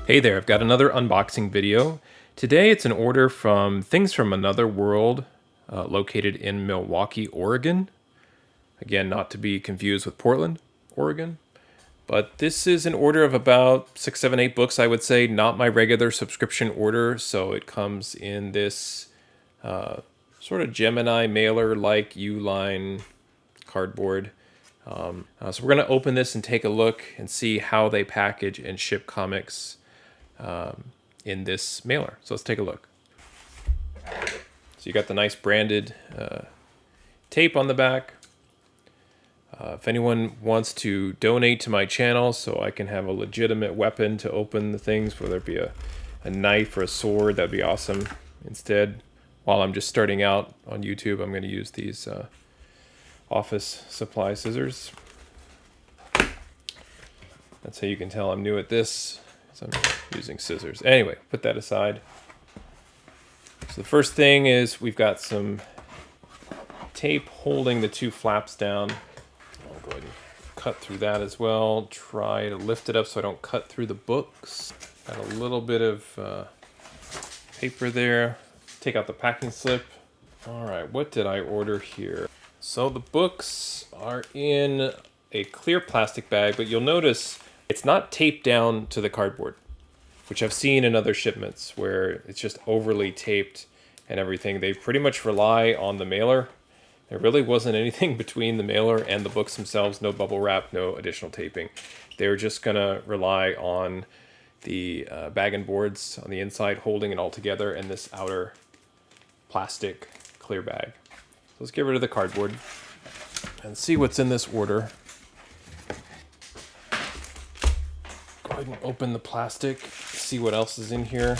Hey there, I've got another unboxing video. Today it's an order from Things from Another World, located in Milwaukee, Oregon. Again, not to be confused with Portland, Oregon. But this is an order of about 6, 7, 8 books, I would say. Not my regular subscription order, so it comes in this sort of Gemini mailer-like U-line cardboard. So we're going to open this and take a look and see how they package and ship comics in this mailer. So let's take a look. So you got the nice branded tape on the back. If anyone wants to donate to my channel so I can have a legitimate weapon to open the things, whether it be a knife or a sword, that'd be awesome. Instead, while I'm just starting out on YouTube, I'm going to use these office supply scissors. That's how you can tell I'm new at this. So I'm using scissors. Anyway, put that aside. So the first thing is we've got some tape holding the two flaps down. I'll go ahead and cut through that as well. Try to lift it up so I don't cut through the books. Got a little bit of paper there. Take out the packing slip. All right, what did I order here? So the books are in a clear plastic bag, but you'll notice it's not taped down to the cardboard, which I've seen in other shipments where it's just overly taped and everything. They pretty much rely on the mailer. There really wasn't anything between the mailer and the books themselves, no bubble wrap, no additional taping. They're just gonna rely on the bag and boards on the inside holding it all together and this outer plastic clear bag. So let's get rid of the cardboard and see what's in this order. Go ahead and open the plastic, see what else is in here.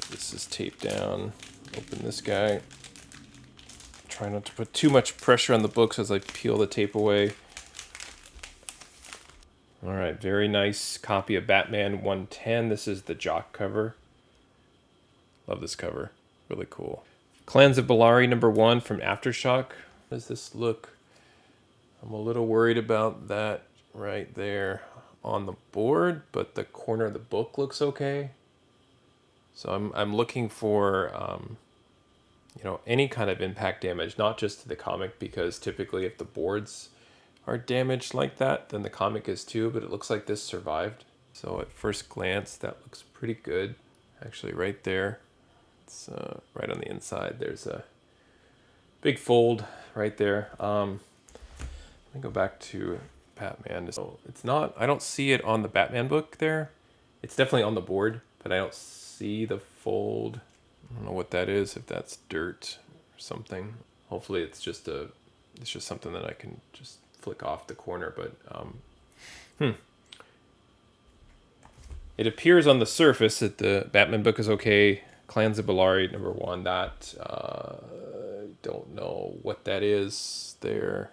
This is taped down. Open this guy. Try not to put too much pressure on the books as I peel the tape away. All right, very nice copy of Batman 110. This is the jock cover. Love this cover, really cool. Clans of Belari #1 from Aftershock. How does this look? I'm a little worried about that right there on the board, but the corner of the book looks okay. So I'm looking for any kind of impact damage, not just to the comic, because typically if the boards are damaged like that, then the comic is too, but it looks like this survived. So at first glance, that looks pretty good. Actually, right there, it's right on the inside. There's a big fold right there. Let me go back to Batman. So it's not, I don't see it on the Batman book there. It's definitely on the board, but I don't see the fold. I don't know what that is, if that's dirt or something. Hopefully it's just something that I can just flick off the corner, but It appears on the surface that the Batman book is okay. Clans of Belari #1, that don't know what that is there.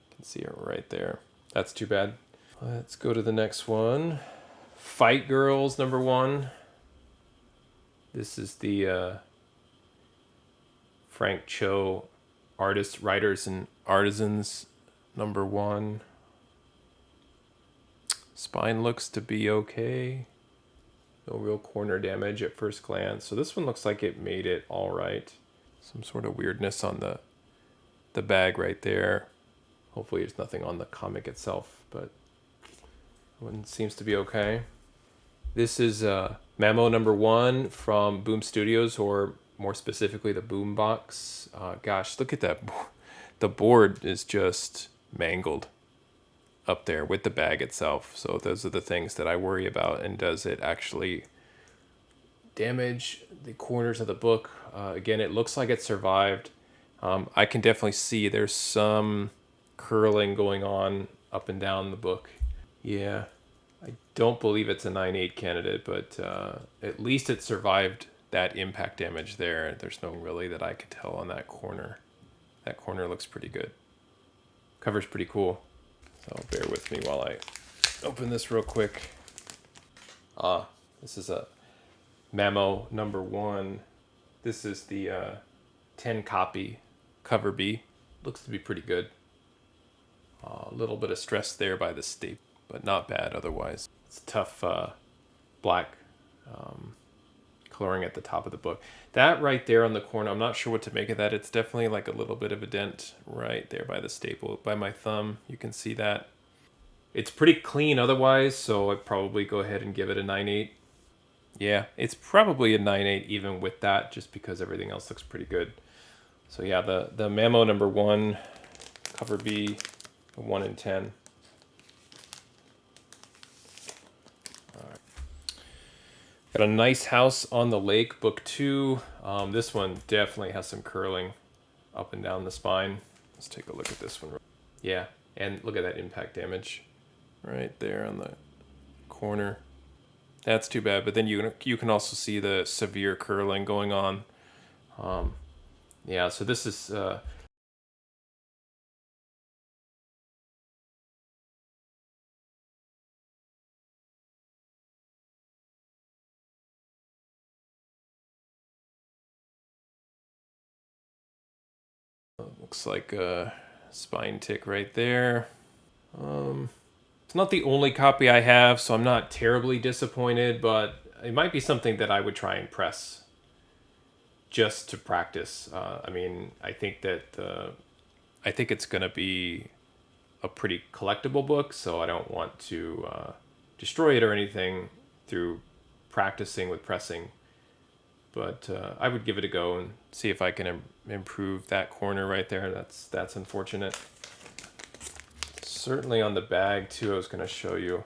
You can see it right there. That's too bad. Let's go to the next one. Fight Girls #1. This is the Frank Cho Artists, Writers, and Artisans #1. Spine looks to be okay. No real corner damage at first glance. So this one looks like it made it all right. Some sort of weirdness on the bag right there. Hopefully there's nothing on the comic itself, but one seems to be okay. This is Mamo #1 from Boom Studios, or more specifically the Boom Box. Gosh, look at that. The board is just mangled up there with the bag itself. So those are the things that I worry about. And does it actually damage the corners of the book? Again, it looks like it survived. I can definitely see there's some curling going on up and down the book. Yeah, I don't believe it's a 9/8 candidate, but at least it survived that impact damage there. There's no really that I could tell on that corner. That corner looks pretty good. Cover's pretty cool. So bear with me while I open this real quick. This is a Mamo #1. This is the 10 copy cover B. Looks to be pretty good. A little bit of stress there by the staple, but not bad otherwise. It's tough black coloring at the top of the book. That right there on the corner, I'm not sure what to make of that. It's definitely like a little bit of a dent right there by the staple, by my thumb. You can see that. It's pretty clean otherwise, so I'd probably go ahead and give it a 9.8. Yeah, it's probably a 9.8 even with that, just because everything else looks pretty good. So yeah, the Mamo number 1, cover B, 1 in 10. Got a Nice House on the Lake, book 2. This one definitely has some curling up and down the spine. Let's take a look at this one. Yeah, and look at that impact damage right there on the corner. That's too bad, but then you can also see the severe curling going on. Yeah, so this is... looks like a spine tick right there. It's not the only copy I have, so I'm not terribly disappointed, but it might be something that I would try and press just to practice. I mean, I think it's going to be a pretty collectible book, so I don't want to destroy it or anything through practicing with pressing. But I would give it a go and see if I can improve that corner right there. That's unfortunate. Certainly on the bag too, I was going to show you.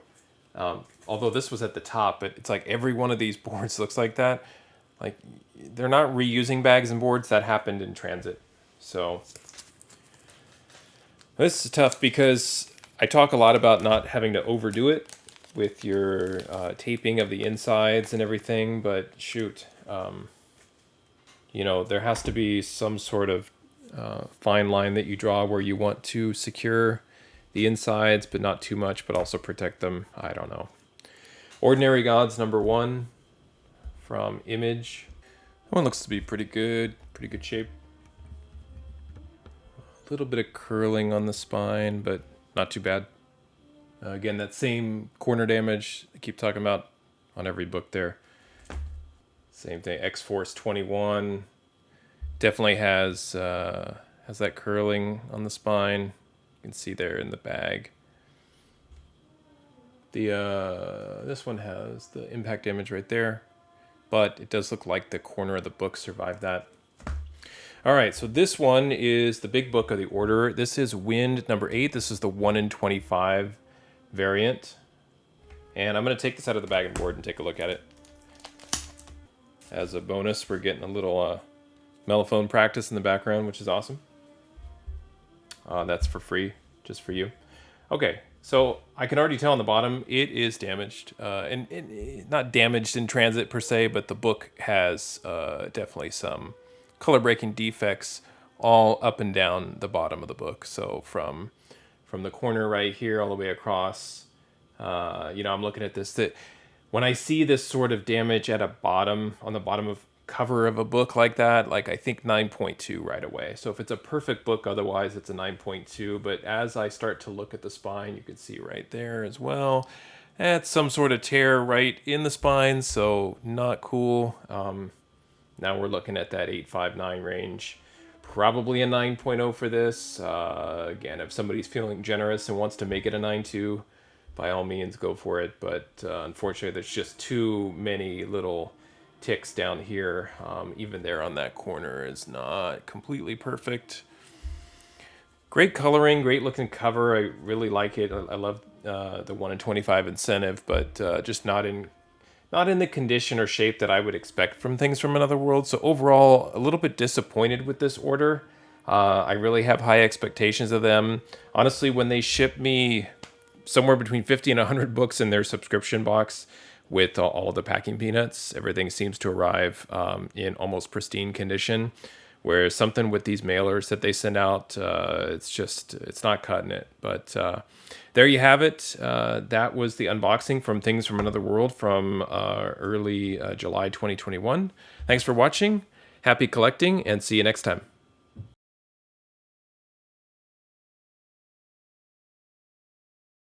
Although this was at the top, but it's like every one of these boards looks like that. Like they're not reusing bags and boards. That happened in transit. So this is tough because I talk a lot about not having to overdo it with your taping of the insides and everything, but shoot, you know, there has to be some sort of fine line that you draw where you want to secure the insides, but not too much, but also protect them. I don't know. Ordinary Gods number 1 from Image. That one looks to be pretty good shape. A little bit of curling on the spine, but not too bad. Again, that same corner damage I keep talking about on every book there. Same thing. X-Force 21 definitely has that curling on the spine. You can see there in the bag. This one has the impact damage right there, but it does look like the corner of the book survived that. All right, so this one is the big book of the order. This is Wynd number 8. This is the 1 in 25 variant. And I'm going to take this out of the bag and board and take a look at it. As a bonus, we're getting a little mellophone practice in the background, which is awesome. That's for free, just for you. Okay, so I can already tell on the bottom it is damaged. And not damaged in transit per se, but the book has definitely some color-breaking defects all up and down the bottom of the book. So from the corner right here all the way across, you know, I'm looking at this. That when I see this sort of damage at on the bottom of cover of a book like that, like I think 9.2 right away. So if it's a perfect book, otherwise it's a 9.2. But as I start to look at the spine, you can see right there as well. That's some sort of tear right in the spine, so not cool. Now we're looking at that 8.59 range. Probably a 9.0 for this. Again, if somebody's feeling generous and wants to make it a 9.2, by all means go for it. But unfortunately, there's just too many little ticks down here. Even there on that corner is not completely perfect. Great coloring, great looking cover. I really like it. I love the 1 in 25 incentive, but just not in the condition or shape that I would expect from Things from Another World. So overall, a little bit disappointed with this order. I really have high expectations of them. Honestly, when they ship me somewhere between 50 and 100 books in their subscription box with all the packing peanuts, everything seems to arrive in almost pristine condition. Whereas something with these mailers that they send out, it's not cutting it. But there you have it. That was the unboxing from Things from Another World from early July 2021. Thanks for watching. Happy collecting, and see you next time.